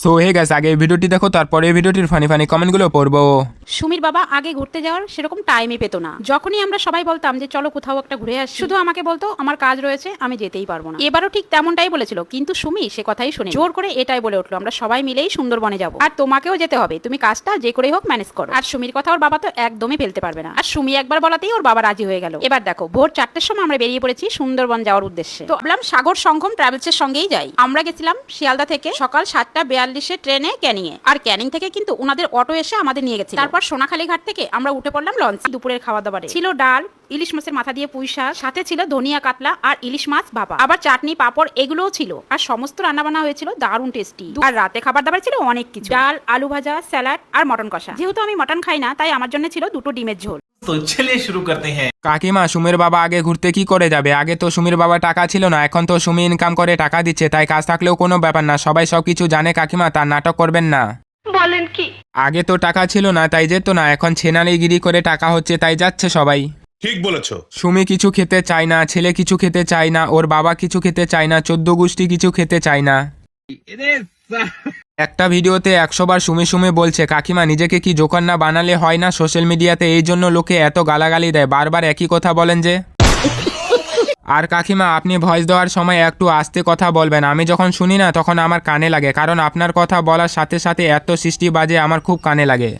So hey guys, আগে এই ভিডিওটি দেখো, তারপরে এই ভিডিওটির ফানি ফানি কমেন্টগুলো পড়বো। সুমির বাবা আগে ঘুরতে যাওয়ার সেরকম টাইমই পেতো না। যখনই আমরা সবাই বলতাম যে চলো কোথাও একটা ঘুরে আসি, শুধু আমাকে বলতো আমার কাজ রয়েছে, আমি যেতেই পারবো না। এবারও ঠিক তেমনটাই বলেছিল, কিন্তু সুমি সে কথাই শুনে জোর করে এটাই বলে উঠলো আমরা সবাই মিলেই সুন্দরবনে যাবো, আর তোমাকেও যেতে হবে, তুমি কাজটা যে করেই হোক ম্যানেজ করো। আর সুমির কথা ওর বাবা তো একদমই ফেলতে পারবে না। আর সুমি একবার বলাতেই ওর বাবা রাজি হয়ে গেল। এবার দেখো, ভোর 4টের সময় আমরা বেরিয়ে পড়েছি সুন্দরবন যাওয়ার উদ্দেশ্যে। তো ভাবলাম সাগর সংঘম ট্রাভেলসের সঙ্গেই যাই। আমরা গেছিলাম শিয়ালদা থেকে সকাল 7:42 ট্রেনে ক্যানিংয়ে, আর ক্যানিং থেকে কিন্তু ওনাদের অটো এসে আমাদের নিয়ে গেছে। তারপর সোনাখালী ঘাট থেকে আমরা উঠে পড়লাম লঞ্চ। দুপুরের খাওয়া দাবারে ছিল ডাল, ইলিশ মাছের মাথা দিয়ে পুঁই শাক, সাথে ছিল ধনিয়া কাতলা আর ইলিশ মাছ ভাপা, আবার চাটনি পাঁপড় এগুলোও ছিল। আর সমস্ত রান্নাবান্না হয়েছিল দারুণ টেস্টি। আর রাতে খাবার দাবার ছিল অনেক কিছু, ডাল, আলু ভাজা, স্যালাড আর মটন কষা। যেহেতু আমি মটন খাই না, তাই আমার জন্য ছিল 2টো ডিমের ঝোল। तो चलिए शुरू करते हैं। কাকিমা, সুমির বাবা আগে ঘুরতে কি করে যাবে? আগে তো সুমির বাবা টাকা ছিল না, এখন তো সুমি ইনকাম করে টাকা দিচ্ছে, তাই কাজ থাকলেও কোনো ব্যাপার না। সবাই সবকিছু জানে কাকিমা, তার নাটক করবেন না। বলেন কি? আগে তো টাকা ছিল না তাই যেত না, এখন ছেনালিগিরি করে টাকা হচ্ছে তাই যাচ্ছে সবাই। ঠিক বলেছো। সুমি কিছু খেতে চায় না, ছেলে কিছু খেতে চায় না, ওর বাবা কিছু খেতে চায় না, 14 গোষ্ঠী কিছু খেতে চায় না। একটা ভিডিওতে 100 বার সুমি সুমি বলছে কাকিমা নিজেকে কি জোকার না বানালে হয় না সোশ্যাল মিডিয়াতে, এই জন্য লোকে এত গালাগালি দেয়, বারবার একই কথা বলেন যে। আর কাকিমা, আপনি ভয়েস দেওয়ার সময় একটু আস্তে কথা বলবেন, আমি যখন শুনি না তখন আমার কানে লাগে, কারণ আপনার কথা বলার সাথে সাথে এত সৃষ্টি বাজে আমার খুব কানে লাগে।